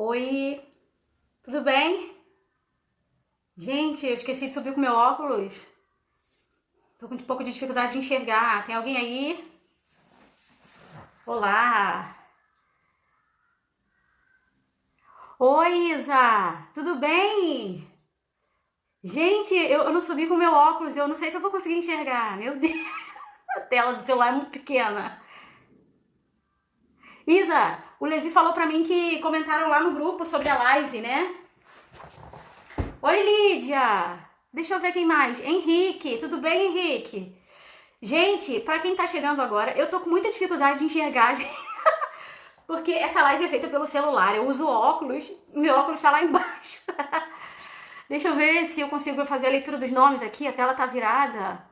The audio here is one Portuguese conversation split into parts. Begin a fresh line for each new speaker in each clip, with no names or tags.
Oi, tudo bem? Gente, eu esqueci de subir com meu óculos. Tô com um pouco de dificuldade de enxergar. Tem alguém aí? Olá! Oi, Isa! Tudo bem? Gente, eu não subi com meu óculos, eu não sei se eu vou conseguir enxergar. Meu Deus, a tela do celular é muito pequena. Isa, o Levi falou pra mim que comentaram lá no grupo sobre a live, né? Oi, Lídia! Deixa eu ver quem mais. Henrique, tudo bem, Henrique? Gente, pra quem tá chegando agora, eu tô com muita dificuldade de enxergar, porque essa live é feita pelo celular. Eu uso óculos, meu óculos tá lá embaixo. Deixa eu ver se eu consigo fazer a leitura dos nomes aqui, a tela tá virada.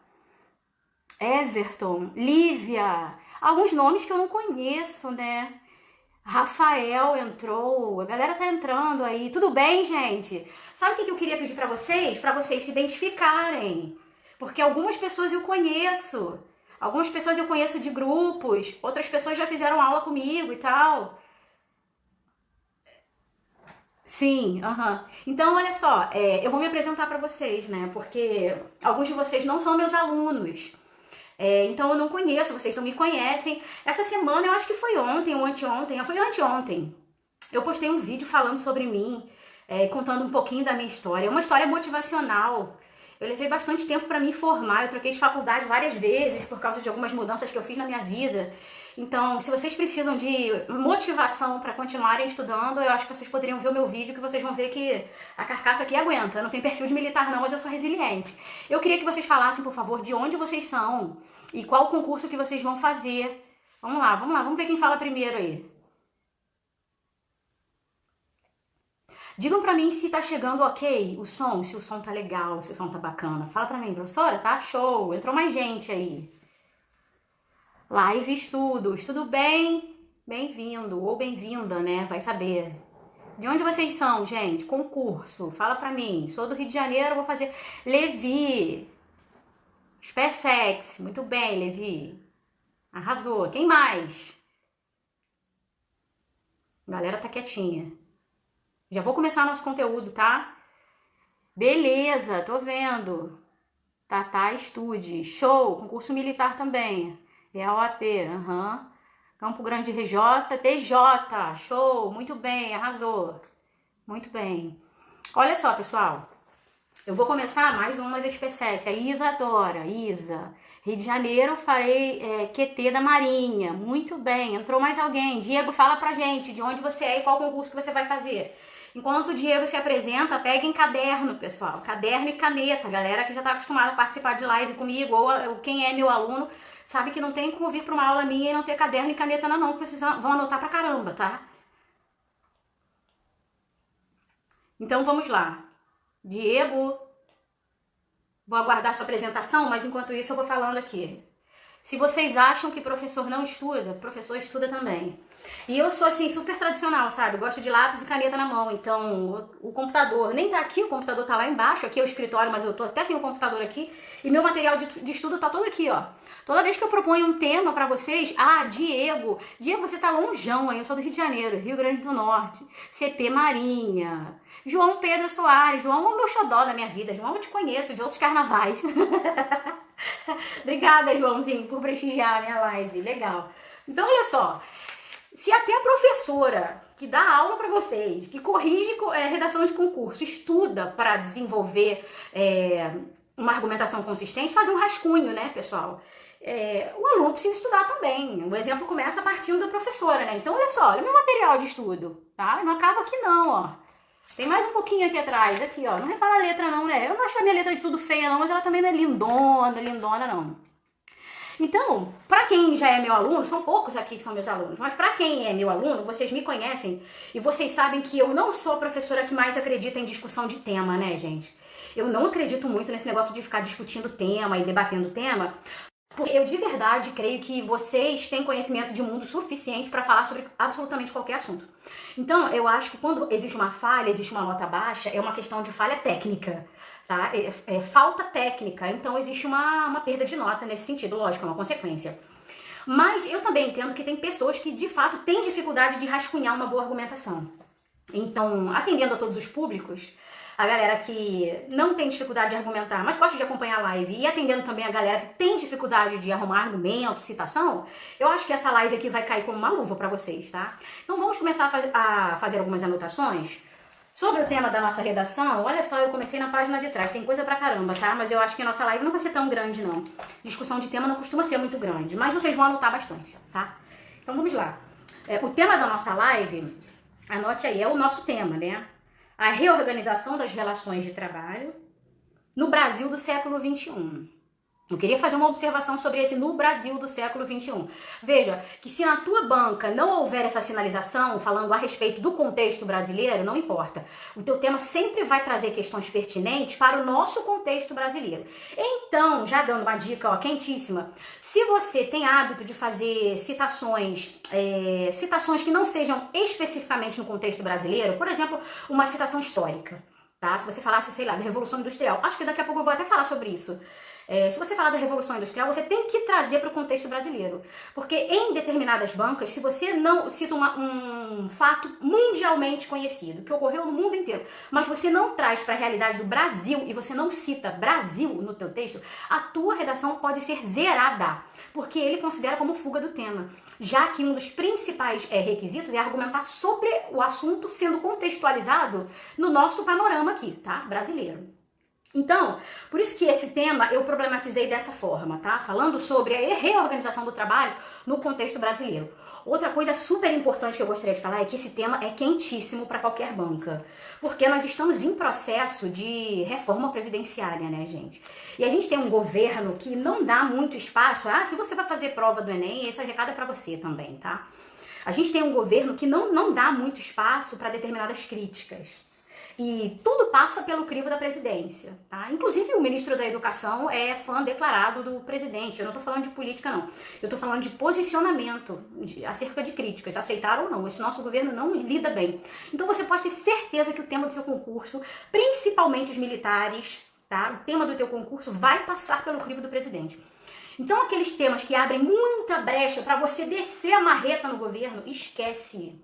Everton, Lívia, alguns nomes que eu não conheço, né? Rafael entrou, a galera tá entrando aí. Tudo bem, gente? Sabe o que eu queria pedir pra vocês? Pra vocês se identificarem. Porque algumas pessoas eu conheço. Algumas pessoas eu conheço de grupos, outras pessoas já fizeram aula comigo e tal. Sim, aham. Então, olha só, eu vou me apresentar pra vocês, né? Porque alguns de vocês não são meus alunos. Então eu não conheço, vocês não me conhecem. Essa semana, eu acho que foi ontem ou anteontem, foi anteontem. Eu postei um vídeo falando sobre mim, contando um pouquinho da minha história. É uma história motivacional. Eu levei bastante tempo para me formar, eu troquei de faculdade várias vezes por causa de algumas mudanças que eu fiz na minha vida. Então, se vocês precisam de motivação para continuarem estudando, eu acho que vocês poderiam ver o meu vídeo, que vocês vão ver que a carcaça aqui aguenta. Eu não tenho perfil de militar não, mas eu sou resiliente. Eu queria que vocês falassem, por favor, de onde vocês são e qual o concurso que vocês vão fazer. Vamos lá, vamos ver quem fala primeiro aí. Digam pra mim se tá chegando ok o som, se o som tá legal, se o som tá bacana. Fala pra mim, professora, tá show, entrou mais gente aí. Live estudos, tudo bem? Bem-vindo ou bem-vinda, né? Vai saber. De onde vocês são, gente? Concurso, fala pra mim. Sou do Rio de Janeiro, vou fazer Levi. SpaceX, muito bem, Levi. Arrasou. Quem mais? A galera tá quietinha. Já vou começar nosso conteúdo, tá? Beleza, tô vendo. Tatá Estude. Show, concurso militar também. É a OAP, aham. Campo Grande RJ, TJ. Show, muito bem, arrasou. Muito bem. Olha só, pessoal. Eu vou começar mais uma das P7. A Isa adora, Isa. Rio de Janeiro, farei QT da Marinha. Muito bem, entrou mais alguém. Diego, fala pra gente de onde você é e qual concurso que você vai fazer. Enquanto o Diego se apresenta, peguem caderno, pessoal. Caderno e caneta. Galera que já tá acostumada a participar de live comigo, ou quem é meu aluno, sabe que não tem como vir pra uma aula minha e não ter caderno e caneta na mão, porque vocês vão anotar pra caramba, tá? Então vamos lá. Diego, vou aguardar sua apresentação, mas enquanto isso eu vou falando aqui. Se vocês acham que professor não estuda, professor estuda também. E eu sou assim, super tradicional, sabe? Gosto de lápis e caneta na mão. Então, o computador nem tá aqui, o computador tá lá embaixo. Aqui é o escritório, mas eu tô até sem o computador aqui. E meu material de estudo tá todo aqui, ó. Toda vez que eu proponho um tema pra vocês, Diego, você tá longeão, hein? Eu sou do Rio de Janeiro, Rio Grande do Norte, CP Marinha. João Pedro Soares, João é o meu xodó da minha vida. João, eu te conheço de outros carnavais. Obrigada, Joãozinho, por prestigiar a minha live. Legal. Então, olha só. Se até a professora que dá aula para vocês, que corrige redação de concurso, estuda para desenvolver uma argumentação consistente, faz um rascunho, né, pessoal? O aluno precisa estudar também. O exemplo começa partindo da professora, né? Então, olha só, olha o meu material de estudo, tá? Não acaba aqui não, ó. Tem mais um pouquinho aqui atrás, aqui, ó. Não repara a letra não, né? Eu não acho a minha letra de tudo feia não, mas ela também não é lindona não. Então, pra quem já é meu aluno, são poucos aqui que são meus alunos, mas pra quem é meu aluno, vocês me conhecem e vocês sabem que eu não sou a professora que mais acredita em discussão de tema, né, gente? Eu não acredito muito nesse negócio de ficar discutindo tema e debatendo tema, porque eu de verdade creio que vocês têm conhecimento de mundo suficiente para falar sobre absolutamente qualquer assunto. Então, eu acho que quando existe uma falha, existe uma nota baixa, é uma questão de falha técnica, tá? Falta técnica, então existe uma perda de nota nesse sentido, lógico, é uma consequência. Mas eu também entendo que tem pessoas que de fato têm dificuldade de rascunhar uma boa argumentação. Então, atendendo a todos os públicos, a galera que não tem dificuldade de argumentar, mas gosta de acompanhar a live, e atendendo também a galera que tem dificuldade de arrumar argumento, citação, eu acho que essa live aqui vai cair como uma luva pra vocês, tá? Então vamos começar a fazer algumas anotações sobre o tema da nossa redação. Olha só, eu comecei na página de trás, tem coisa pra caramba, tá? Mas eu acho que a nossa live não vai ser tão grande, não. Discussão de tema não costuma ser muito grande, mas vocês vão anotar bastante, tá? Então vamos lá. O tema da nossa live, anote aí, é o nosso tema, né? A reorganização das relações de trabalho no Brasil do século XXI. Eu queria fazer uma observação sobre esse no Brasil do século XXI. Veja que se na tua banca não houver essa sinalização falando a respeito do contexto brasileiro, não importa. O teu tema sempre vai trazer questões pertinentes para o nosso contexto brasileiro. Então, já dando uma dica quentíssima, se você tem hábito de fazer citações que não sejam especificamente no contexto brasileiro, por exemplo, uma citação histórica, tá? Se você falasse, sei lá, da Revolução Industrial, acho que daqui a pouco eu vou até falar sobre isso. Se você falar da Revolução Industrial, você tem que trazer para o contexto brasileiro. Porque em determinadas bancas, se você não cita um fato mundialmente conhecido, que ocorreu no mundo inteiro, mas você não traz para a realidade do Brasil e você não cita Brasil no teu texto, a tua redação pode ser zerada, porque ele considera como fuga do tema. Já que um dos principais requisitos é argumentar sobre o assunto sendo contextualizado no nosso panorama aqui, tá? Brasileiro. Então, por isso que esse tema eu problematizei dessa forma, tá? Falando sobre a reorganização do trabalho no contexto brasileiro. Outra coisa super importante que eu gostaria de falar é que esse tema é quentíssimo para qualquer banca, porque nós estamos em processo de reforma previdenciária, né, gente? E a gente tem um governo que não dá muito espaço. Se você vai fazer prova do Enem, esse recado é para você também, tá? A gente tem um governo que não dá muito espaço para determinadas críticas. E tudo passa pelo crivo da presidência, tá? Inclusive o ministro da Educação é fã declarado do presidente. Eu não tô falando de política, não. Eu tô falando de posicionamento acerca de críticas, aceitaram ou não. Esse nosso governo não lida bem. Então você pode ter certeza que o tema do seu concurso, principalmente os militares, tá? O tema do teu concurso vai passar pelo crivo do presidente. Então aqueles temas que abrem muita brecha para você descer a marreta no governo, esquece.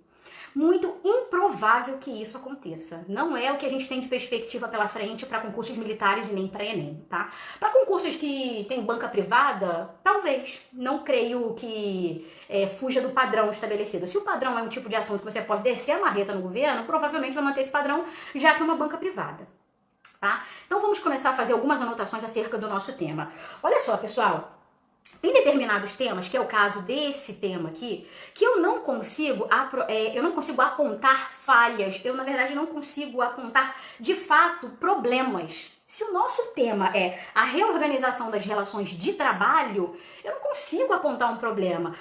Muito improvável que isso aconteça. Não é o que a gente tem de perspectiva pela frente para concursos militares e nem para Enem, tá? Para concursos que tem banca privada, talvez. Não creio que fuja do padrão estabelecido. Se o padrão é um tipo de assunto que você pode descer a marreta no governo, provavelmente vai manter esse padrão, já que é uma banca privada, tá? Então vamos começar a fazer algumas anotações acerca do nosso tema. Olha só, pessoal. Tem determinados temas, que é o caso desse tema aqui, que eu não consigo apontar falhas, eu na verdade não consigo apontar de fato problemas. Se o nosso tema é a reorganização das relações de trabalho, eu não consigo apontar um problema.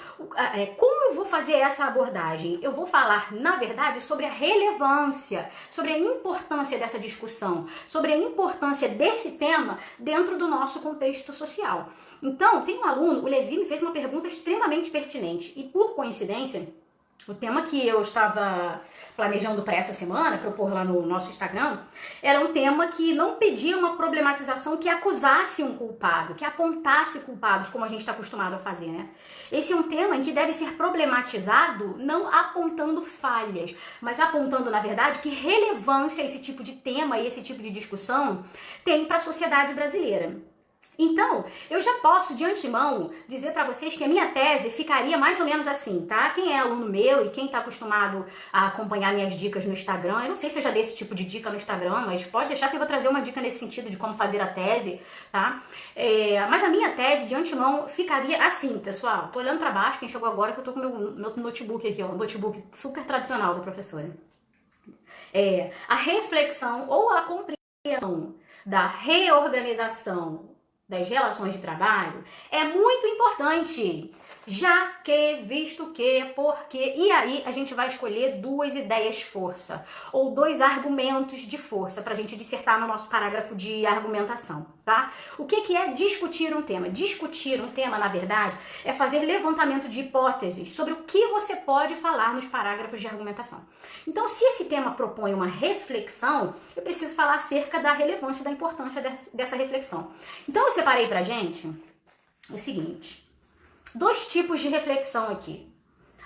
Como eu vou fazer essa abordagem? Eu vou falar, na verdade, sobre a relevância, sobre a importância dessa discussão, sobre a importância desse tema dentro do nosso contexto social. Então, tem um aluno, o Levi, me fez uma pergunta extremamente pertinente e, por coincidência, o tema que eu estava planejando para essa semana, propor lá no nosso Instagram, era um tema que não pedia uma problematização que acusasse um culpado, que apontasse culpados, como a gente está acostumado a fazer, né? Esse é um tema em que deve ser problematizado não apontando falhas, mas apontando, na verdade, que relevância esse tipo de tema e esse tipo de discussão tem para a sociedade brasileira. Então, eu já posso, de antemão, dizer para vocês que a minha tese ficaria mais ou menos assim, tá? Quem é aluno meu e quem tá acostumado a acompanhar minhas dicas no Instagram, eu não sei se eu já dei esse tipo de dica no Instagram, mas pode deixar que eu vou trazer uma dica nesse sentido de como fazer a tese, tá? Mas a minha tese, de antemão, ficaria assim, pessoal. Tô olhando para baixo, quem chegou agora, que eu tô com meu notebook aqui, ó, um notebook super tradicional da professora. A reflexão ou a compreensão da reorganização das relações de trabalho é muito importante, já que, visto que, porque, e aí a gente vai escolher duas ideias força, ou dois argumentos de força para a gente dissertar no nosso parágrafo de argumentação, tá? O que é discutir um tema? Discutir um tema, na verdade, é fazer levantamento de hipóteses sobre o que você pode falar nos parágrafos de argumentação. Então, se esse tema propõe uma reflexão, eu preciso falar acerca da relevância e da importância dessa reflexão. Então, eu separei pra gente o seguinte: dois tipos de reflexão aqui.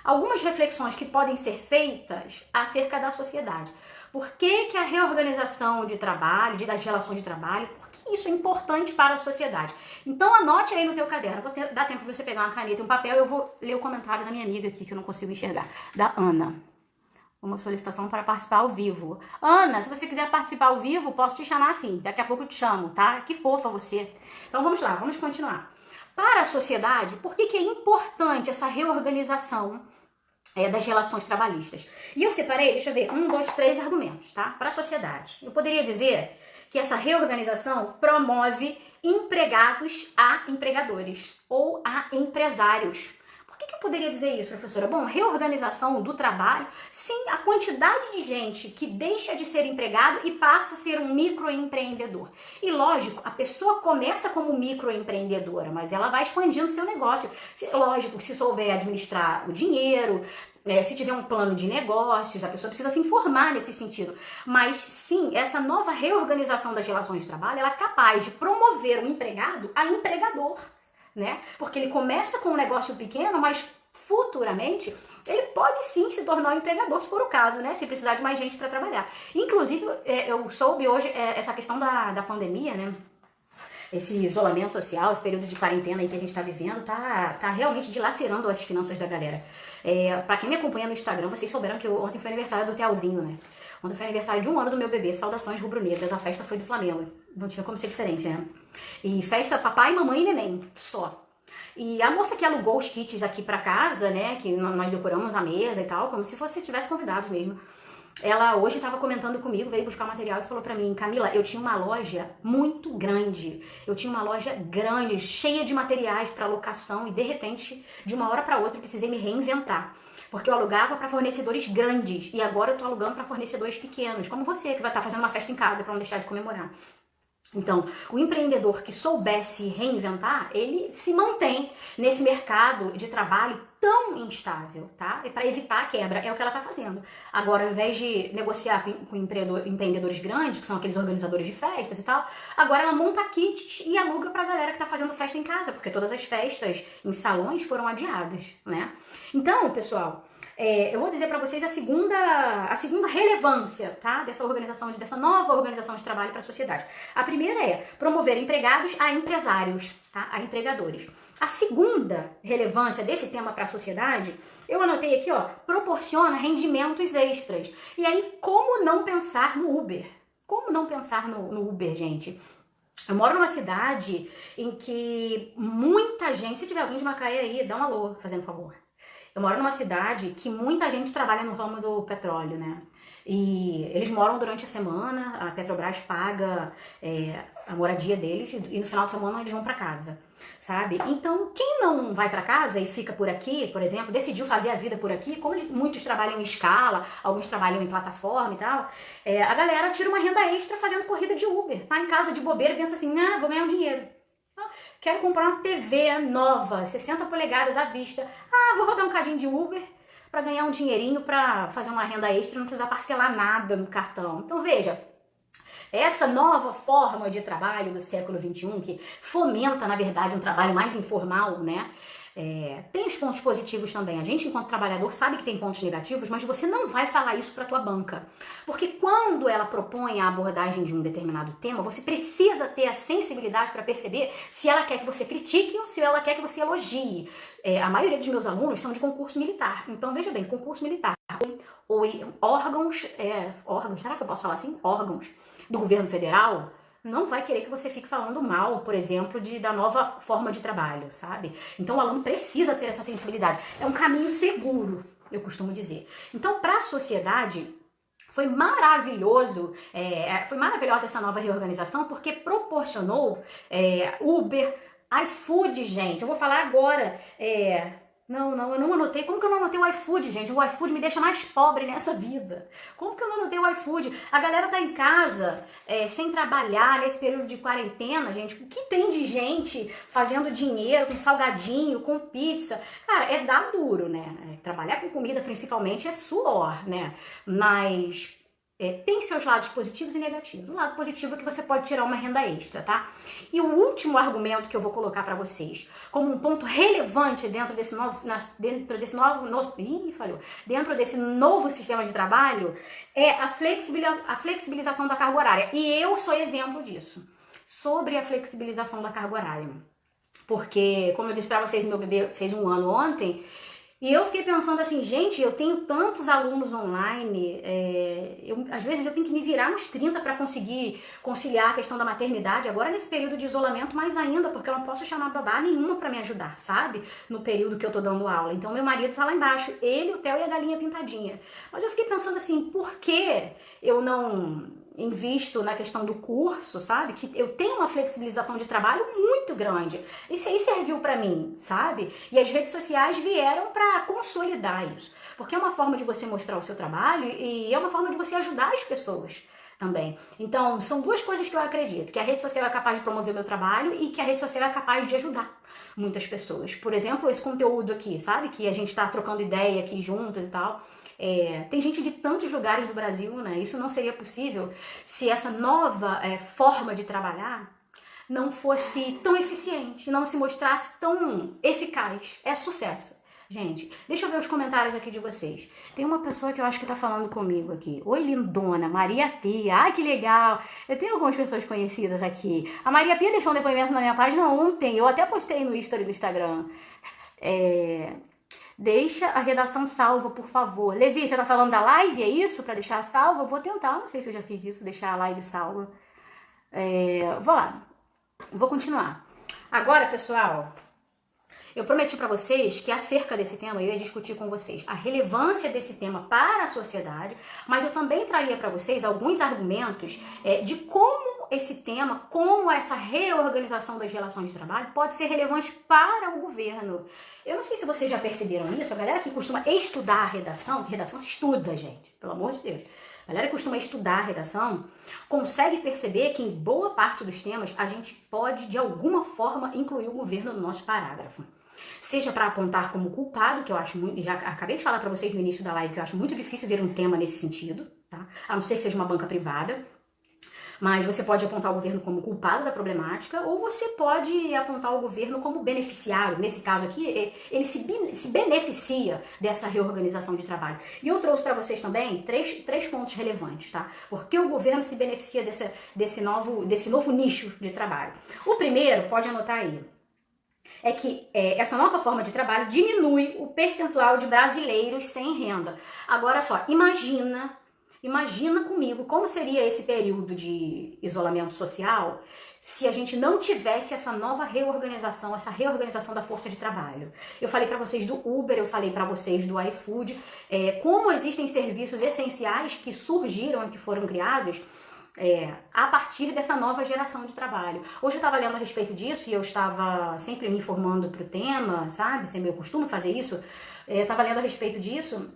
algumas reflexões que podem ser feitas acerca da sociedade. Por que a reorganização de trabalho, das relações de trabalho, por que isso é importante para a sociedade? Então anote aí no teu caderno, dar tempo de você pegar uma caneta e um papel, eu vou ler o comentário da minha amiga aqui, que eu não consigo enxergar, da Ana. Uma solicitação para participar ao vivo. Ana, se você quiser participar ao vivo, posso te chamar assim, daqui a pouco eu te chamo, tá? Que fofa você. Então vamos lá, vamos continuar. Para a sociedade, por que é importante essa reorganização das relações trabalhistas? E eu separei, deixa eu ver, 1, 2, 3 argumentos, tá? Para a sociedade. Eu poderia dizer que essa reorganização promove empregados a empregadores ou a empresários. Por que eu poderia dizer isso, professora? Bom, reorganização do trabalho, sim, a quantidade de gente que deixa de ser empregado e passa a ser um microempreendedor. E lógico, a pessoa começa como microempreendedora, mas ela vai expandindo seu negócio. Lógico, se souber administrar o dinheiro, se tiver um plano de negócios, a pessoa precisa se informar nesse sentido. Mas sim, essa nova reorganização das relações de trabalho, ela é capaz de promover o empregado a empregador, né? Porque ele começa com um negócio pequeno, mas futuramente ele pode sim se tornar um empregador, se for o caso, né? Se precisar de mais gente para trabalhar. Inclusive, eu soube hoje essa questão da pandemia, né? Esse isolamento social, esse período de quarentena aí que a gente tá vivendo, tá realmente dilacerando as finanças da galera. Pra quem me acompanha no Instagram, vocês souberam que ontem foi aniversário do Tealzinho, né? Ontem foi aniversário de 1 ano do meu bebê, saudações rubro-negras, a festa foi do Flamengo. Não tinha como ser diferente, né? E festa papai, mamãe e neném, só. E a moça que alugou os kits aqui pra casa, né, que nós decoramos a mesa e tal, como se tivesse convidados mesmo. Ela hoje estava comentando comigo, veio buscar material e falou pra mim: Camila, eu tinha uma loja muito grande. Eu tinha uma loja grande, cheia de materiais para locação e de repente, de uma hora para outra, eu precisei me reinventar. Porque eu alugava para fornecedores grandes e agora eu tô alugando para fornecedores pequenos, como você que vai estar fazendo uma festa em casa para não deixar de comemorar. Então, o empreendedor que soubesse reinventar, ele se mantém nesse mercado de trabalho tão instável, tá? E para evitar a quebra, é o que ela tá fazendo. Agora, ao invés de negociar com empreendedores grandes, que são aqueles organizadores de festas e tal, agora ela monta kits e aluga pra galera que tá fazendo festa em casa, porque todas as festas em salões foram adiadas, né? Então, pessoal, eu vou dizer para vocês a segunda relevância, tá? Dessa nova organização de trabalho para a sociedade. A primeira é promover empregados a empresários, tá? A empregadores. A segunda relevância desse tema para a sociedade, eu anotei aqui, ó, proporciona rendimentos extras. E aí, como não pensar no Uber? Como não pensar no Uber, gente? Eu moro numa cidade em que muita gente, se tiver alguém de Macaé aí, dá um alô, fazendo favor. Eu moro numa cidade que muita gente trabalha no ramo do petróleo, né? E eles moram durante a semana, a Petrobras paga a moradia deles e no final de semana eles vão pra casa, sabe? Então, quem não vai pra casa e fica por aqui, por exemplo, decidiu fazer a vida por aqui, como muitos trabalham em escala, alguns trabalham em plataforma e tal, a galera tira uma renda extra fazendo corrida de Uber, tá em casa de bobeira e pensa assim, vou ganhar um dinheiro. Quero comprar uma TV nova, 60 polegadas à vista. Vou rodar um cadinho de Uber para ganhar um dinheirinho para fazer uma renda extra e não precisar parcelar nada no cartão. Então veja, essa nova forma de trabalho do século XXI, que fomenta, na verdade, um trabalho mais informal, né? Tem os pontos positivos também. A gente, enquanto trabalhador, sabe que tem pontos negativos, mas você não vai falar isso para tua banca. Porque quando ela propõe a abordagem de um determinado tema, você precisa ter a sensibilidade para perceber se ela quer que você critique ou se ela quer que você elogie. A maioria dos meus alunos são de concurso militar. Então, veja bem, concurso militar ou órgãos, será que eu posso falar assim? Órgãos do governo federal, não vai querer que você fique falando mal, por exemplo, da nova forma de trabalho, sabe? Então o aluno precisa ter essa sensibilidade. É um caminho seguro, eu costumo dizer. Então, para a sociedade, foi maravilhosa essa nova reorganização, porque proporcionou Uber, iFood, gente. Eu vou falar agora. Eu não anotei. Como que eu não anotei o iFood, gente? O iFood me deixa mais pobre nessa vida. Como que eu não anotei o iFood? A galera tá em casa, sem trabalhar, nesse período de quarentena, gente. O que tem de gente fazendo dinheiro com salgadinho, com pizza? Cara, dá duro, né? Trabalhar com comida, principalmente, é suor, né? Mas tem seus lados positivos e negativos. O lado positivo é que você pode tirar uma renda extra, tá? E o último argumento que eu vou colocar para vocês, como um ponto relevante dentro desse novo sistema de trabalho, é a flexibilização da carga horária. E eu sou exemplo disso. Sobre a flexibilização da carga horária. Porque, como eu disse para vocês, meu bebê fez 1 ano ontem, e eu fiquei pensando assim, gente, eu tenho tantos alunos online, às vezes eu tenho que me virar nos 30 para conseguir conciliar a questão da maternidade, agora nesse período de isolamento mais ainda, porque eu não posso chamar babá nenhuma para me ajudar, sabe? No período que eu tô dando aula. Então meu marido tá lá embaixo, ele, o Theo e a galinha pintadinha. Mas eu fiquei pensando assim, por que eu não invisto na questão do curso, sabe? Que eu tenho uma flexibilização de trabalho muito grande. Isso aí serviu pra mim, sabe? E as redes sociais vieram pra consolidar isso. Porque é uma forma de você mostrar o seu trabalho e é uma forma de você ajudar as pessoas também. Então, são 2 coisas que eu acredito. Que a rede social é capaz de promover meu trabalho e que a rede social é capaz de ajudar muitas pessoas. Por exemplo, esse conteúdo aqui, sabe? Que a gente tá trocando ideia aqui juntas e tal. Tem gente de tantos lugares do Brasil, né? Isso não seria possível se essa nova forma de trabalhar não fosse tão eficiente, não se mostrasse tão eficaz. É sucesso. Gente, deixa eu ver os comentários aqui de vocês. Tem uma pessoa que eu acho que tá falando comigo aqui. Oi, lindona, Maria Pia. Ai, que legal. Eu tenho algumas pessoas conhecidas aqui. A Maria Pia deixou um depoimento na minha página ontem. Eu até postei no story do Instagram. Deixa a redação salva, por favor. Levi, você tá falando da live, é isso? Pra deixar salva? Eu vou tentar, não sei se eu já fiz isso, deixar a live salva. Vou lá. Vou continuar. Agora, pessoal, eu prometi pra vocês que acerca desse tema eu ia discutir com vocês a relevância desse tema para a sociedade, mas eu também traria pra vocês alguns argumentos de como esse tema, como essa reorganização das relações de trabalho pode ser relevante para o governo. Eu não sei se vocês já perceberam isso, a galera que costuma estudar a redação, que redação se estuda, gente, pelo amor de Deus. A galera que costuma estudar a redação consegue perceber que em boa parte dos temas a gente pode, de alguma forma, incluir o governo no nosso parágrafo. Seja para apontar como culpado, que eu acho muito, já acabei de falar para vocês no início da live, que eu acho muito difícil ver um tema nesse sentido, tá? A não ser que seja uma banca privada. Mas você pode apontar o governo como culpado da problemática ou você pode apontar o governo como beneficiário. Nesse caso aqui, ele se beneficia dessa reorganização de trabalho. E eu trouxe para vocês também três pontos relevantes, tá? Porque o governo se beneficia desse novo nicho de trabalho. O primeiro, pode anotar aí, é que essa nova forma de trabalho diminui o percentual de brasileiros sem renda. Agora só, Imagina comigo como seria esse período de isolamento social se a gente não tivesse essa nova reorganização, essa reorganização da força de trabalho. Eu falei para vocês do Uber, eu falei para vocês do iFood, como existem serviços essenciais que surgiram e que foram criados a partir dessa nova geração de trabalho. Hoje eu estava lendo a respeito disso e eu estava sempre me informando para o tema, sabe? Sem meu costume fazer isso. Eu estava lendo a respeito disso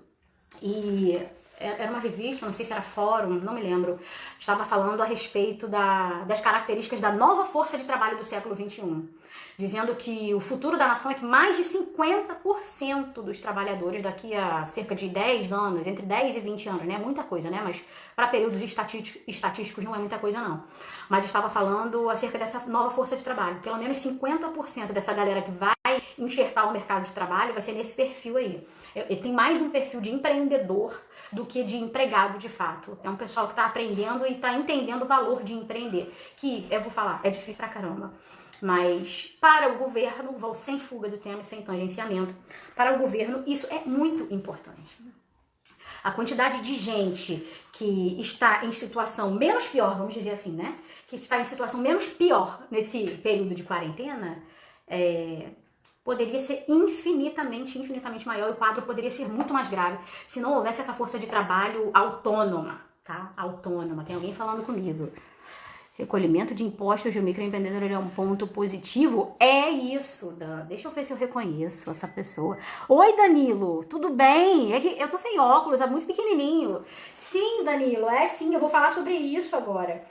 e era uma revista, não sei se era fórum, não me lembro, estava falando a respeito das características da nova força de trabalho do século XXI, dizendo que o futuro da nação é que mais de 50% dos trabalhadores daqui a cerca de 10 anos, entre 10 e 20 anos, né, muita coisa, né, mas para períodos estatísticos não é muita coisa não, mas estava falando acerca dessa nova força de trabalho, pelo menos 50% dessa galera que vai enxertar o mercado de trabalho vai ser nesse perfil aí. Tem mais um perfil de empreendedor do que de empregado de fato. É um pessoal que está aprendendo e está entendendo o valor de empreender. Que, eu vou falar, é difícil pra caramba. Mas para o governo, vou sem fuga do tema e sem tangenciamento, para o governo isso é muito importante. A quantidade de gente que está em situação menos pior, vamos dizer assim, né? Que está em situação menos pior nesse período de quarentena, poderia ser infinitamente maior e o quadro poderia ser muito mais grave se não houvesse essa força de trabalho autônoma, tá? Autônoma. Tem alguém falando comigo. Recolhimento de impostos do microempreendedor é um ponto positivo? É isso, Dan. Deixa eu ver se eu reconheço essa pessoa. Oi, Danilo, tudo bem? É que eu tô sem óculos, é muito pequenininho. Sim, Danilo, sim, eu vou falar sobre isso agora.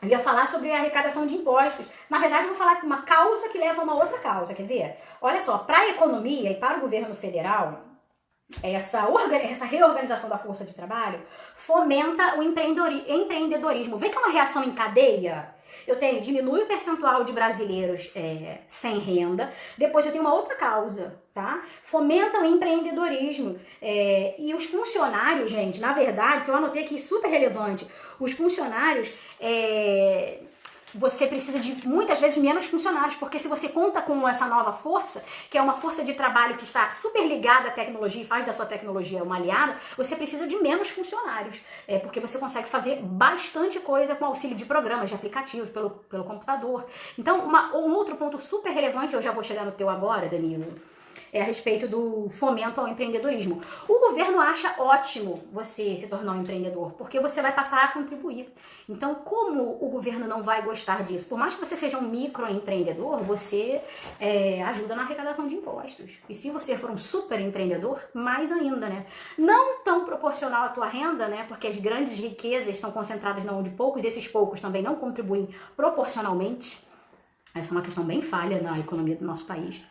Eu ia falar sobre a arrecadação de impostos. Na verdade, eu vou falar de uma causa que leva a uma outra causa, quer ver? Olha só, para a economia e para o governo federal, essa reorganização da força de trabalho fomenta o empreendedorismo. Vê que é uma reação em cadeia? Diminui o percentual de brasileiros sem renda. Depois eu tenho uma outra causa, tá? Fomenta o empreendedorismo. E os funcionários, gente, na verdade, que eu anotei aqui super relevante, os funcionários... Você precisa de, muitas vezes, menos funcionários, porque se você conta com essa nova força, que é uma força de trabalho que está super ligada à tecnologia e faz da sua tecnologia uma aliada, você precisa de menos funcionários, porque você consegue fazer bastante coisa com auxílio de programas, de aplicativos, pelo computador. Então, um outro ponto super relevante, eu já vou chegar no teu agora, Danilo, a respeito do fomento ao empreendedorismo. O governo acha ótimo você se tornar um empreendedor, porque você vai passar a contribuir. Então, como o governo não vai gostar disso? Por mais que você seja um microempreendedor, você ajuda na arrecadação de impostos. E se você for um super empreendedor, mais ainda, né? Não tão proporcional à tua renda, né? Porque as grandes riquezas estão concentradas na mão de poucos, e esses poucos também não contribuem proporcionalmente. Essa é uma questão bem falha na economia do nosso país.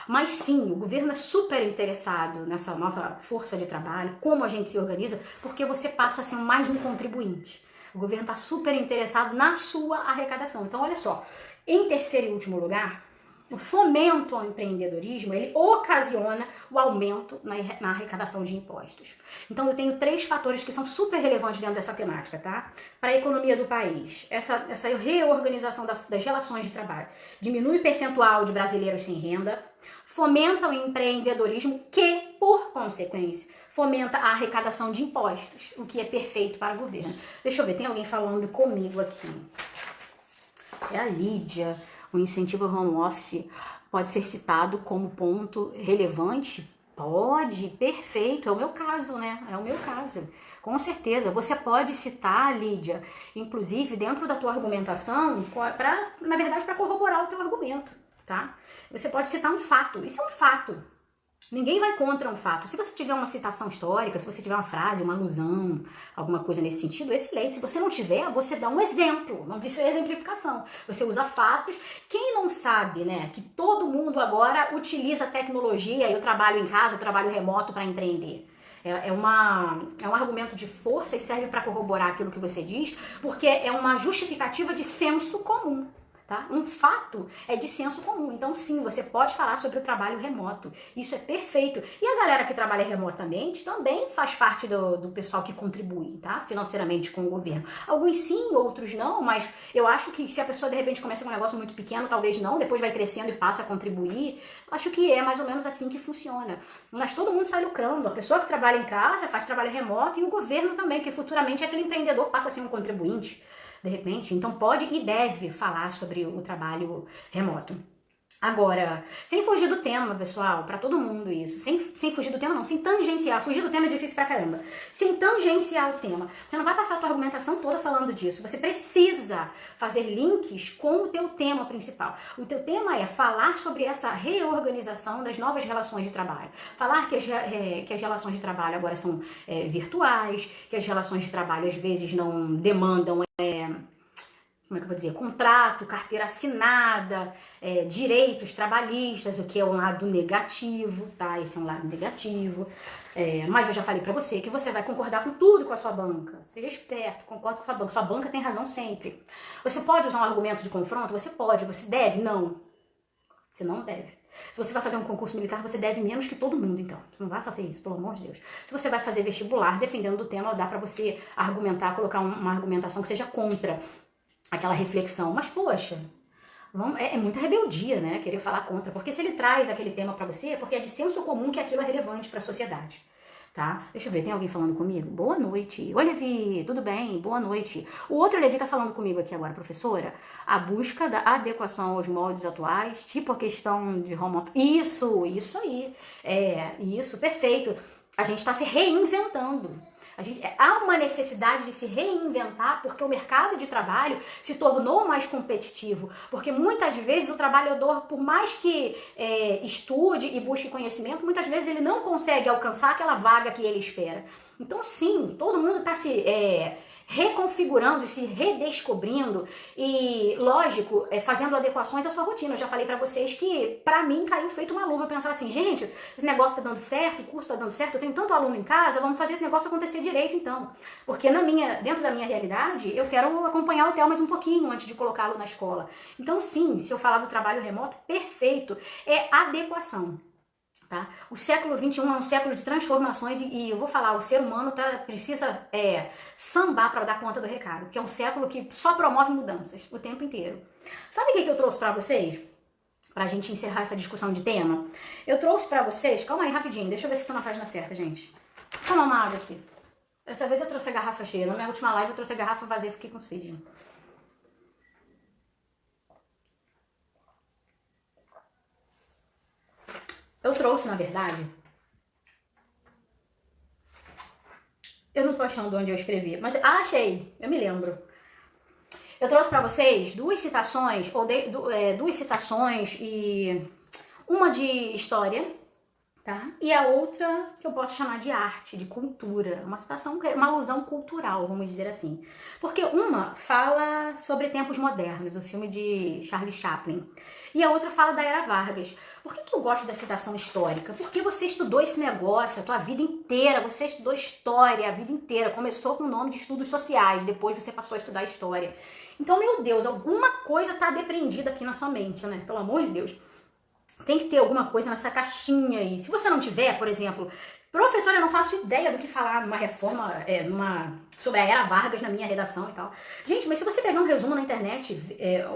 Mas sim, o governo é super interessado nessa nova força de trabalho, como a gente se organiza, porque você passa a ser mais um contribuinte. O governo está super interessado na sua arrecadação. Então, olha só, em terceiro e último lugar, o fomento ao empreendedorismo, ele ocasiona o aumento na arrecadação de impostos. Então, eu tenho 3 fatores que são super relevantes dentro dessa temática, tá? Para a economia do país, essa reorganização das relações de trabalho diminui o percentual de brasileiros sem renda, fomenta o empreendedorismo que, por consequência, fomenta a arrecadação de impostos, o que é perfeito para o governo. Deixa eu ver, tem alguém falando comigo aqui. É a Lídia. O incentivo ao home office pode ser citado como ponto relevante? Pode, perfeito, é o meu caso, né? É o meu caso. Com certeza, você pode citar, Lídia, inclusive dentro da tua argumentação, na verdade, para corroborar o teu argumento, tá? Você pode citar um fato, isso é um fato. Ninguém vai contra um fato. Se você tiver uma citação histórica, se você tiver uma frase, uma alusão, alguma coisa nesse sentido, excelente. Se você não tiver, você dá um exemplo. Não precisa exemplificação. Você usa fatos. Quem não sabe, né, que todo mundo agora utiliza tecnologia e o trabalho em casa, o trabalho remoto para empreender? É um argumento de força e serve para corroborar aquilo que você diz, porque é uma justificativa de senso comum. Tá? Um fato é de senso comum, então sim, você pode falar sobre o trabalho remoto, isso é perfeito. E a galera que trabalha remotamente também faz parte do pessoal que contribui, tá? Financeiramente com o governo. Alguns sim, outros não, mas eu acho que se a pessoa de repente começa com um negócio muito pequeno, talvez não, depois vai crescendo e passa a contribuir, acho que é mais ou menos assim que funciona. Mas todo mundo sai lucrando, a pessoa que trabalha em casa faz trabalho remoto e o governo também, que futuramente aquele empreendedor passa a ser um contribuinte. De repente, então pode e deve falar sobre o trabalho remoto. Agora, sem fugir do tema, pessoal, para todo mundo isso, sem fugir do tema não, sem tangenciar, fugir do tema é difícil pra caramba, sem tangenciar o tema, você não vai passar a tua argumentação toda falando disso, você precisa fazer links com o teu tema principal. O teu tema é falar sobre essa reorganização das novas relações de trabalho, falar que as relações de trabalho agora são virtuais, que as relações de trabalho às vezes não demandam como é que eu vou dizer, contrato, carteira assinada, direitos trabalhistas, o que é um lado negativo, tá? Esse é um lado negativo. Mas eu já falei pra você que você vai concordar com tudo com a sua banca. Seja esperto, concorde com a sua banca. Sua banca tem razão sempre. Você pode usar um argumento de confronto? Você pode. Você deve? Não. Você não deve. Se você vai fazer um concurso militar, você deve menos que todo mundo, então. Você não vai fazer isso, pelo amor de Deus. Se você vai fazer vestibular, dependendo do tema, dá pra você argumentar, colocar uma argumentação que seja contra aquela reflexão, mas poxa, é muita rebeldia, né, querer falar contra, porque se ele traz aquele tema pra você, é porque é de senso comum que aquilo é relevante pra sociedade, tá? Deixa eu ver, tem alguém falando comigo? Boa noite. Oi, Levi, tudo bem? Boa noite. O outro Levi tá falando comigo aqui agora, professora, a busca da adequação aos moldes atuais, tipo a questão de home office. Isso aí, isso, perfeito. A gente tá se reinventando. Há uma necessidade de se reinventar porque o mercado de trabalho se tornou mais competitivo, porque muitas vezes o trabalhador, por mais que estude e busque conhecimento, muitas vezes ele não consegue alcançar aquela vaga que ele espera. Então sim, todo mundo está se reconfigurando, se redescobrindo e, lógico, fazendo adequações à sua rotina. Eu já falei pra vocês que, pra mim, caiu feito uma luva. Eu pensava assim, gente, esse negócio tá dando certo, o curso tá dando certo, eu tenho tanto aluno em casa, vamos fazer esse negócio acontecer direito, então. Porque dentro da minha realidade, eu quero acompanhar o Theo mais um pouquinho antes de colocá-lo na escola. Então, sim, se eu falar do trabalho remoto, perfeito. É adequação. Tá? O século XXI é um século de transformações e eu vou falar, o ser humano precisa sambar para dar conta do recado, que é um século que só promove mudanças o tempo inteiro. Sabe o que eu trouxe para vocês? Pra gente encerrar essa discussão de tema? Eu trouxe para vocês, calma aí rapidinho, deixa eu ver se tô na página certa, gente. Vou tomar uma água aqui. Dessa vez eu trouxe a garrafa cheia, na minha última live eu trouxe a garrafa vazia e fiquei com sede. Eu trouxe, na verdade, eu não tô achando onde eu escrevi, mas achei, eu me lembro. Eu trouxe pra vocês duas citações, duas citações e uma de história, tá? E a outra que eu posso chamar de arte, de cultura, uma citação, uma alusão cultural, vamos dizer assim. Porque uma fala sobre tempos modernos, o filme de Charlie Chaplin, e a outra fala da Era Vargas. Por que eu gosto da citação histórica? Porque você estudou esse negócio a tua vida inteira, você estudou história a vida inteira, começou com o nome de estudos sociais, depois você passou a estudar história. Então, meu Deus, alguma coisa tá depreendida aqui na sua mente, né? Pelo amor de Deus. Tem que ter alguma coisa nessa caixinha aí. Se você não tiver, por exemplo, professora, eu não faço ideia do que falar numa reforma, sobre a Era Vargas na minha redação e tal. Gente, mas se você pegar um resumo na internet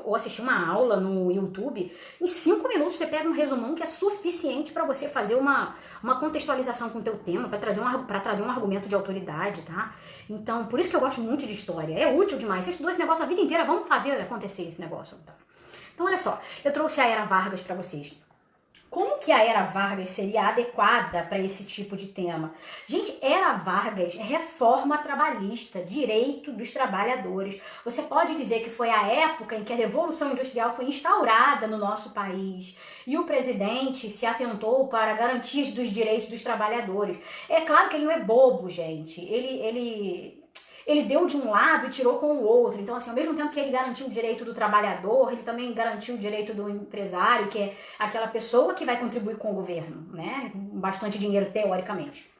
ou assistir uma aula no YouTube, em 5 minutos você pega um resumão que é suficiente para você fazer uma contextualização com o teu tema, para trazer um argumento de autoridade, tá? Então, por isso que eu gosto muito de história. É útil demais. Você estudou esse negócio a vida inteira, vamos fazer acontecer esse negócio. Tá? Então, olha só, eu trouxe a Era Vargas para vocês. Como que a Era Vargas seria adequada para esse tipo de tema? Gente, Era Vargas é reforma trabalhista, direito dos trabalhadores. Você pode dizer que foi a época em que a Revolução Industrial foi instaurada no nosso país e o presidente se atentou para garantias dos direitos dos trabalhadores. É claro que ele não é bobo, gente. Ele deu de um lado e tirou com o outro. Então, assim, ao mesmo tempo que ele garantiu o direito do trabalhador, ele também garantiu o direito do empresário, que é aquela pessoa que vai contribuir com o governo, né? Bastante dinheiro, teoricamente.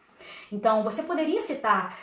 Então, você poderia citar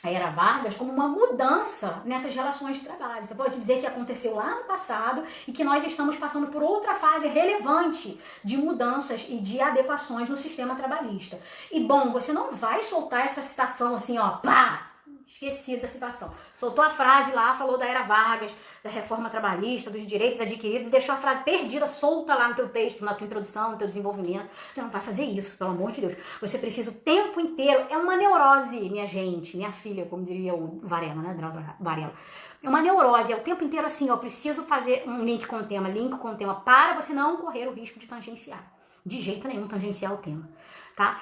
a Era Vargas como uma mudança nessas relações de trabalho. Você pode dizer que aconteceu lá no passado e que nós estamos passando por outra fase relevante de mudanças e de adequações no sistema trabalhista. E, bom, você não vai soltar essa citação assim, ó, pá! Esqueci da citação. Soltou a frase lá, falou da Era Vargas, da reforma trabalhista, dos direitos adquiridos, e deixou a frase perdida, solta lá no teu texto, na tua introdução, no teu desenvolvimento. Você não vai fazer isso, pelo amor de Deus. Você precisa o tempo inteiro. É uma neurose, minha gente, minha filha, como diria o Varela, né? Varela. É uma neurose, é o tempo inteiro assim, ó, preciso fazer um link com o tema, para você não correr o risco de tangenciar. De jeito nenhum tangenciar o tema, tá?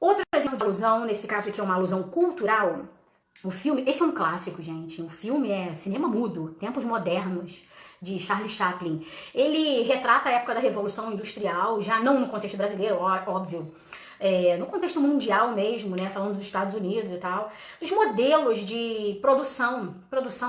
Outro exemplo de alusão, nesse caso aqui é uma alusão cultural. O filme, esse é um clássico, gente. O filme é cinema mudo, tempos modernos, de Charlie Chaplin. Ele retrata a época da Revolução Industrial, já não no contexto brasileiro, óbvio, no contexto mundial mesmo, né, falando dos Estados Unidos e tal, os modelos de produção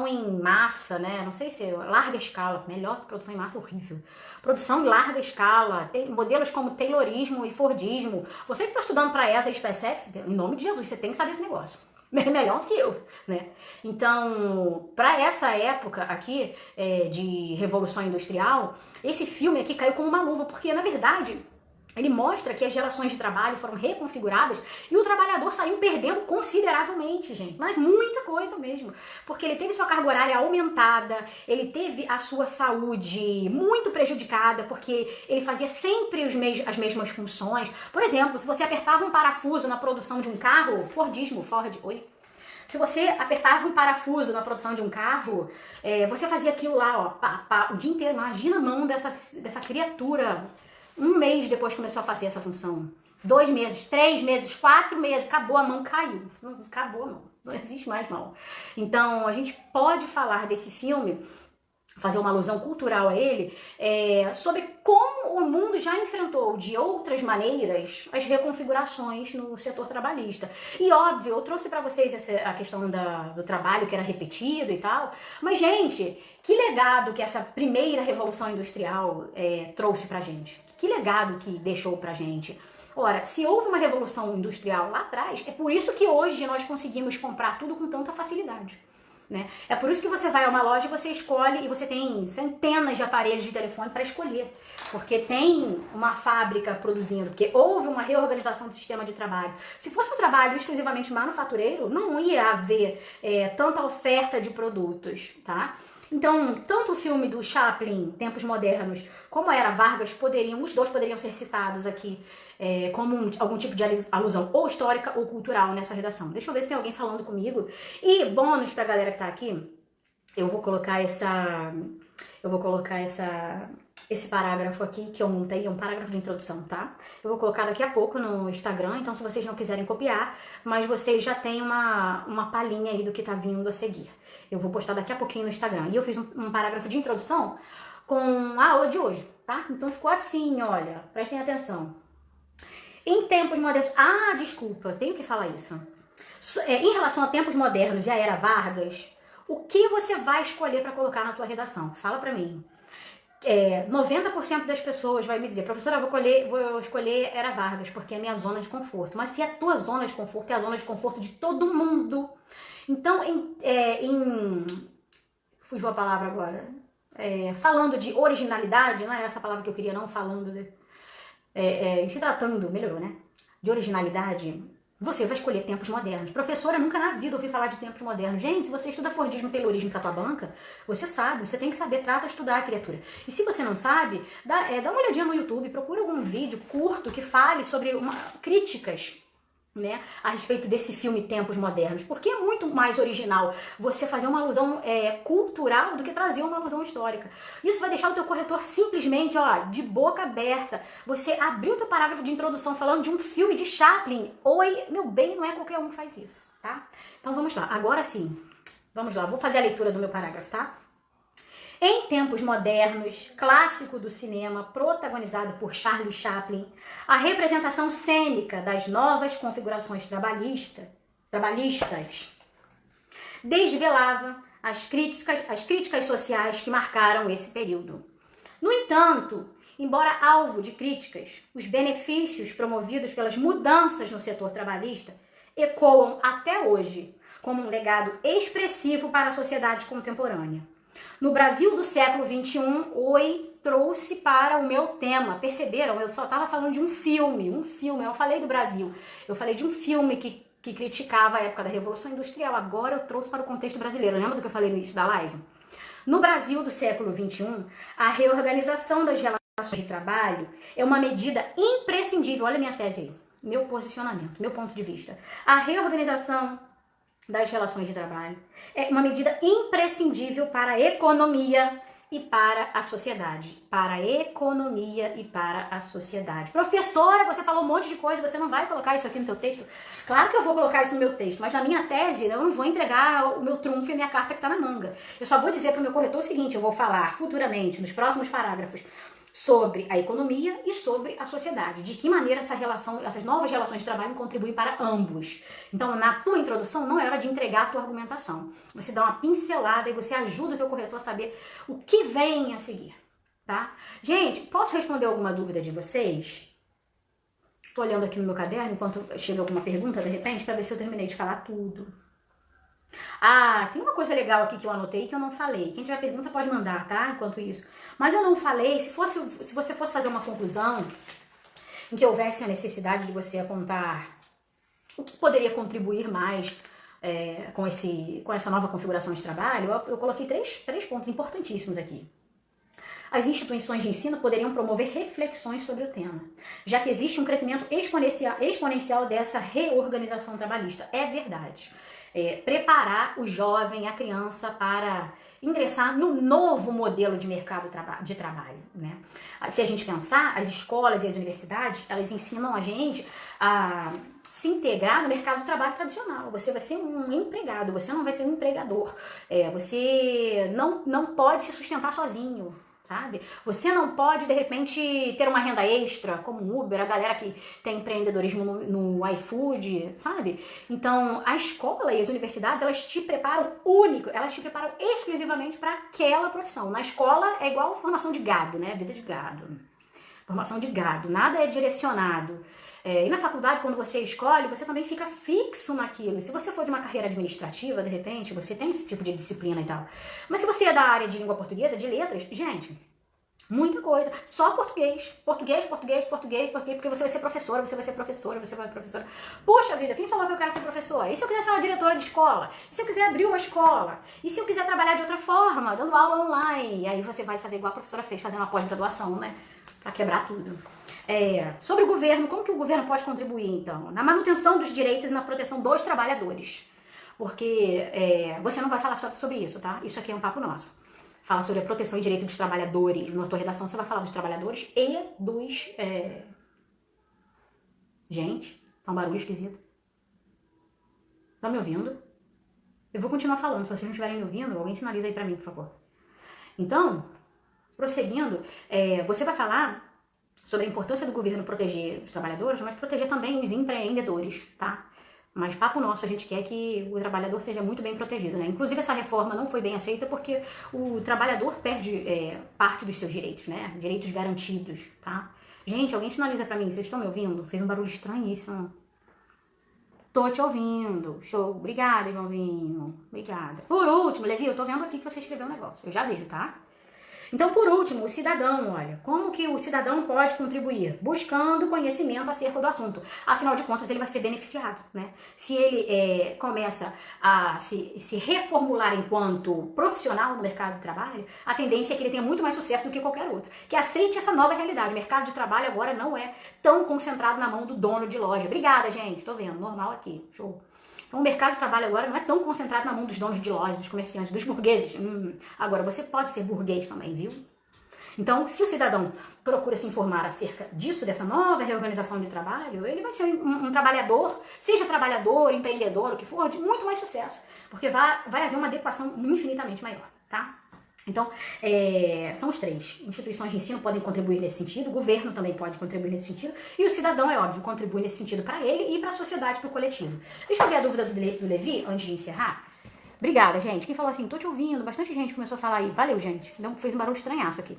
em massa, né, não sei se larga escala, melhor que produção em massa, horrível. Produção em larga escala, tem modelos como Taylorismo e Fordismo. Você que está estudando para essa SpaceX, em nome de Jesus, você tem que saber esse negócio. Melhor do que eu, né? Então, para essa época aqui de Revolução Industrial, esse filme aqui caiu como uma luva, porque, na verdade, ele mostra que as relações de trabalho foram reconfiguradas e o trabalhador saiu perdendo consideravelmente, gente. Mas muita coisa mesmo. Porque ele teve sua carga horária aumentada, ele teve a sua saúde muito prejudicada, porque ele fazia sempre as mesmas funções. Por exemplo, se você apertava um parafuso na produção de um carro, Ford, se você apertava um parafuso na produção de um carro, você fazia aquilo lá, ó, pá, o dia inteiro. Imagina a mão dessa criatura. 1 mês depois começou a fazer essa função. 2 meses, 3 meses, 4 meses, acabou, a mão caiu. Acabou a mão, não existe mais mão. Então, a gente pode falar desse filme fazer uma alusão cultural a ele, sobre como o mundo já enfrentou de outras maneiras as reconfigurações no setor trabalhista. E óbvio, eu trouxe para vocês a questão do trabalho que era repetido e tal, mas gente, que legado que essa primeira revolução industrial trouxe pra gente? Que legado que deixou pra gente? Ora, se houve uma revolução industrial lá atrás, é por isso que hoje nós conseguimos comprar tudo com tanta facilidade. Né? É por isso que você vai a uma loja e você escolhe, e você tem centenas de aparelhos de telefone para escolher, porque tem uma fábrica produzindo, porque houve uma reorganização do sistema de trabalho. Se fosse um trabalho exclusivamente manufatureiro, não ia haver tanta oferta de produtos, tá? Então, tanto o filme do Chaplin, Tempos Modernos, como a Era Vargas, os dois poderiam ser citados aqui como algum tipo de alusão ou histórica ou cultural nessa redação. Deixa eu ver se tem alguém falando comigo. E bônus pra galera que tá aqui, eu vou colocar esse parágrafo aqui que eu montei, é um parágrafo de introdução, tá? Eu vou colocar daqui a pouco no Instagram, então se vocês não quiserem copiar, mas vocês já têm uma palhinha aí do que tá vindo a seguir. Eu vou postar daqui a pouquinho no Instagram. E eu fiz um parágrafo de introdução com a aula de hoje, tá? Então ficou assim, olha, prestem atenção. Em tempos modernos... Ah, desculpa, tenho que falar isso. Em relação a tempos modernos e a Era Vargas, o que você vai escolher para colocar na tua redação? Fala pra mim. 90% das pessoas vai me dizer, professora, vou escolher Era Vargas, porque é a minha zona de conforto. Mas se a tua zona de conforto é a zona de conforto de todo mundo, então, fugiu a palavra agora. Falando de originalidade, não é essa palavra que eu queria, não, se tratando, melhorou, né? De originalidade, você vai escolher tempos modernos. Professora, nunca na vida ouvi falar de tempos modernos. Gente, se você estuda Fordismo e Taylorismo pra tua banca, você sabe, você tem que saber, trata de estudar, criatura. E se você não sabe, dá uma olhadinha no YouTube, procura algum vídeo curto que fale sobre críticas, né, a respeito desse filme Tempos Modernos, porque é muito mais original você fazer uma alusão cultural do que trazer uma alusão histórica. Isso vai deixar o teu corretor simplesmente, ó, de boca aberta. Você abriu o teu parágrafo de introdução falando de um filme de Chaplin. Oi, meu bem, não é qualquer um que faz isso, tá? Então vamos lá, agora sim, vamos lá, vou fazer a leitura do meu parágrafo, tá? Em Tempos Modernos, clássico do cinema protagonizado por Charlie Chaplin, a representação cênica das novas configurações trabalhistas desvelava as críticas sociais que marcaram esse período. No entanto, embora alvo de críticas, os benefícios promovidos pelas mudanças no setor trabalhista ecoam até hoje como um legado expressivo para a sociedade contemporânea. No Brasil do século XXI, trouxe para o meu tema. Perceberam? Eu só estava falando de um filme, eu não falei do Brasil. Eu falei de um filme que criticava a época da Revolução Industrial. Agora eu trouxe para o contexto brasileiro. Lembra do que eu falei no início da live? No Brasil do século XXI, a reorganização das relações de trabalho é uma medida imprescindível. Olha a minha tese aí, meu posicionamento, meu ponto de vista. A reorganização das relações de trabalho é uma medida imprescindível para a economia e para a sociedade. Para a economia e para a sociedade. Professora, você falou um monte de coisa, você não vai colocar isso aqui no teu texto? Claro que eu vou colocar isso no meu texto, mas na minha tese eu não vou entregar o meu trunfo e a minha carta que está na manga. Eu só vou dizer para o meu corretor o seguinte, eu vou falar futuramente, nos próximos parágrafos, sobre a economia e sobre a sociedade. De que maneira essas novas relações de trabalho contribuem para ambos. Então, na tua introdução, não é hora de entregar a tua argumentação. Você dá uma pincelada e você ajuda o teu corretor a saber o que vem a seguir, tá? Gente, posso responder alguma dúvida de vocês? Tô olhando aqui no meu caderno enquanto chega alguma pergunta, de repente, para ver se eu terminei de falar tudo. Ah, tem uma coisa legal aqui que eu anotei que eu não falei. Quem tiver pergunta pode mandar, tá? Enquanto isso. Mas eu não falei, se você fosse fazer uma conclusão em que houvesse a necessidade de você apontar o que poderia contribuir mais com essa nova configuração de trabalho, eu coloquei três pontos importantíssimos aqui. As instituições de ensino poderiam promover reflexões sobre o tema, já que existe um crescimento exponencial dessa reorganização trabalhista. É verdade. Preparar o jovem, a criança, para ingressar no novo modelo de mercado de trabalho, né? Se a gente pensar, as escolas e as universidades, elas ensinam a gente a se integrar no mercado de trabalho tradicional. Você vai ser um empregado, você não vai ser um empregador. Você não pode se sustentar sozinho, sabe? Você não pode, de repente, ter uma renda extra, como o Uber, a galera que tem empreendedorismo no iFood, sabe? Então, a escola e as universidades, elas te preparam exclusivamente para aquela profissão. Na escola é igual formação de gado, né? Vida de gado. Formação de gado, nada é direcionado. E na faculdade, quando você escolhe, você também fica fixo naquilo. Se você for de uma carreira administrativa, de repente, você tem esse tipo de disciplina e tal. Mas se você é da área de língua portuguesa, de letras, gente, muita coisa. Só português. Português, porque você vai ser professora, você vai ser professora. Poxa vida, quem falou que eu quero ser professora? E se eu quiser ser uma diretora de escola? E se eu quiser abrir uma escola? E se eu quiser trabalhar de outra forma, dando aula online? E aí você vai fazer igual a professora fez, fazendo uma pós-graduação, né? Pra quebrar tudo. Sobre o governo, como que o governo pode contribuir, então? Na manutenção dos direitos e na proteção dos trabalhadores. Porque você não vai falar só sobre isso, tá? Isso aqui é um papo nosso. Fala sobre a proteção e direito dos trabalhadores. Na tua redação você vai falar dos trabalhadores e dos... Gente, tá um barulho esquisito. Tá me ouvindo? Eu vou continuar falando. Se vocês não estiverem me ouvindo, alguém sinaliza aí pra mim, por favor. Então, prosseguindo, você vai falar sobre a importância do governo proteger os trabalhadores, mas proteger também os empreendedores, tá? Mas papo nosso, a gente quer que o trabalhador seja muito bem protegido, né? Inclusive essa reforma não foi bem aceita porque o trabalhador perde parte dos seus direitos, né? Direitos garantidos, tá? Gente, alguém sinaliza pra mim, vocês estão me ouvindo? Fez um barulho estranhíssimo. Tô te ouvindo. Show. Obrigada, Joãozinho. Obrigada. Por último, Levi, eu tô vendo aqui que você escreveu um negócio. Eu já vejo, tá? Então, por último, o cidadão, olha, como que o cidadão pode contribuir? Buscando conhecimento acerca do assunto. Afinal de contas, ele vai ser beneficiado, né? Se ele começa a se reformular enquanto profissional no mercado de trabalho, a tendência é que ele tenha muito mais sucesso do que qualquer outro. Que aceite essa nova realidade. O mercado de trabalho agora não é tão concentrado na mão do dono de loja. Obrigada, gente. Tô vendo. Normal aqui. Show. Então, o mercado de trabalho agora não é tão concentrado na mão dos donos de lojas, dos comerciantes, dos burgueses. Agora, você pode ser burguês também, viu? Então, se o cidadão procura se informar acerca disso, dessa nova reorganização de trabalho, ele vai ser um trabalhador, seja trabalhador, empreendedor, o que for, de muito mais sucesso. Porque vai haver uma adequação infinitamente maior, tá? Então, são os três. Instituições de ensino podem contribuir nesse sentido, o governo também pode contribuir nesse sentido, e o cidadão, é óbvio, contribui nesse sentido para ele e para a sociedade, para o coletivo. Deixa eu ver a dúvida do Levi, antes de encerrar. Obrigada, gente. Quem falou assim, tô te ouvindo, bastante gente começou a falar aí. Valeu, gente. Então, fez um barulho estranhaço aqui.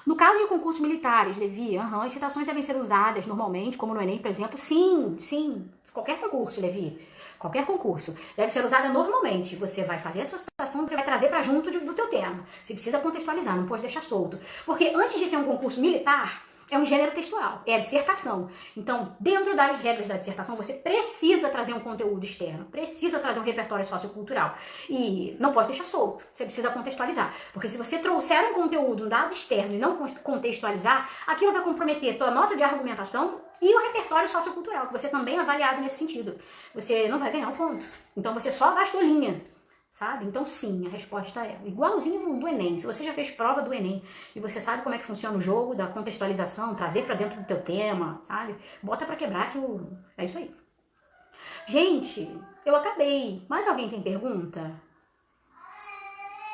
No caso de concursos militares, Levi, as citações devem ser usadas normalmente, como no Enem, por exemplo. Sim. Qualquer concurso, Levi. Qualquer concurso. Deve ser usada normalmente. Você vai fazer a sua citação, você vai trazer para junto do teu tema. Você precisa contextualizar, não pode deixar solto. Porque antes de ser um concurso militar, é um gênero textual, é a dissertação. Então, dentro das regras da dissertação, você precisa trazer um conteúdo externo, precisa trazer um repertório sociocultural. E não pode deixar solto, você precisa contextualizar. Porque se você trouxer um conteúdo, um dado externo e não contextualizar, aquilo vai comprometer a tua nota de argumentação e o repertório sociocultural, que você também é avaliado nesse sentido. Você não vai ganhar um ponto. Então, você só gastou linha. Sabe? Então sim, a resposta é igualzinho do Enem. Se você já fez prova do Enem e você sabe como é que funciona o jogo, da contextualização, trazer pra dentro do teu tema, sabe? Bota pra quebrar que é isso aí. Gente, eu acabei. Mais alguém tem pergunta?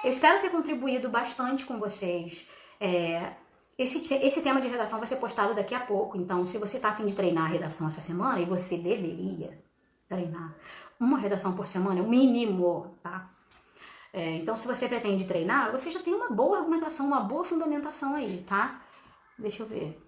Eu espero ter contribuído bastante com vocês. Esse tema de redação vai ser postado daqui a pouco, então se você tá a fim de treinar a redação essa semana, e você deveria treinar uma redação por semana, é o mínimo, tá? Então, se você pretende treinar, você já tem uma boa argumentação, uma boa fundamentação aí, tá? Deixa eu ver.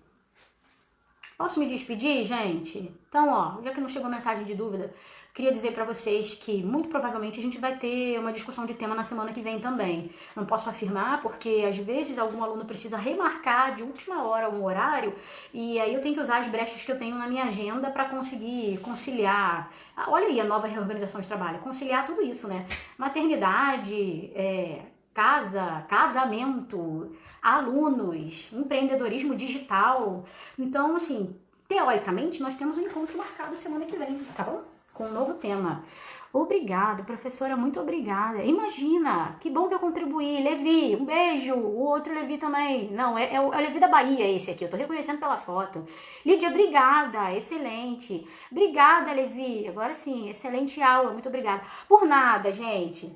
Posso me despedir, gente? Então, ó, já que não chegou mensagem de dúvida, queria dizer pra vocês que muito provavelmente a gente vai ter uma discussão de tema na semana que vem também. Não posso afirmar porque às vezes algum aluno precisa remarcar de última hora um horário e aí eu tenho que usar as brechas que eu tenho na minha agenda para conseguir conciliar. Olha aí a nova reorganização de trabalho, conciliar tudo isso, né? Maternidade, casamento, alunos, empreendedorismo digital. Então, assim, teoricamente nós temos um encontro marcado semana que vem, tá bom? Com um novo tema. Obrigada, professora, muito obrigada. Imagina, que bom que eu contribuí. Levi, um beijo. O outro Levi também. Não, é o Levi da Bahia esse aqui, eu tô reconhecendo pela foto. Lídia, obrigada, excelente. Obrigada, Levi. Agora sim, excelente aula, muito obrigada. Por nada, gente.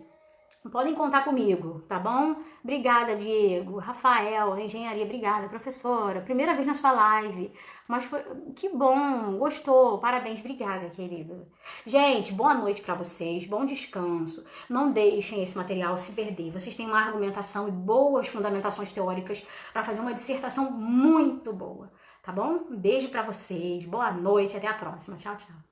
Podem contar comigo, tá bom? Obrigada, Diego, Rafael, da engenharia, obrigada, professora. Primeira vez na sua live, mas foi, que bom, gostou, parabéns, obrigada, querido. Gente, boa noite pra vocês, bom descanso. Não deixem esse material se perder. Vocês têm uma argumentação e boas fundamentações teóricas para fazer uma dissertação muito boa, tá bom? Um beijo pra vocês, boa noite, até a próxima. Tchau, tchau.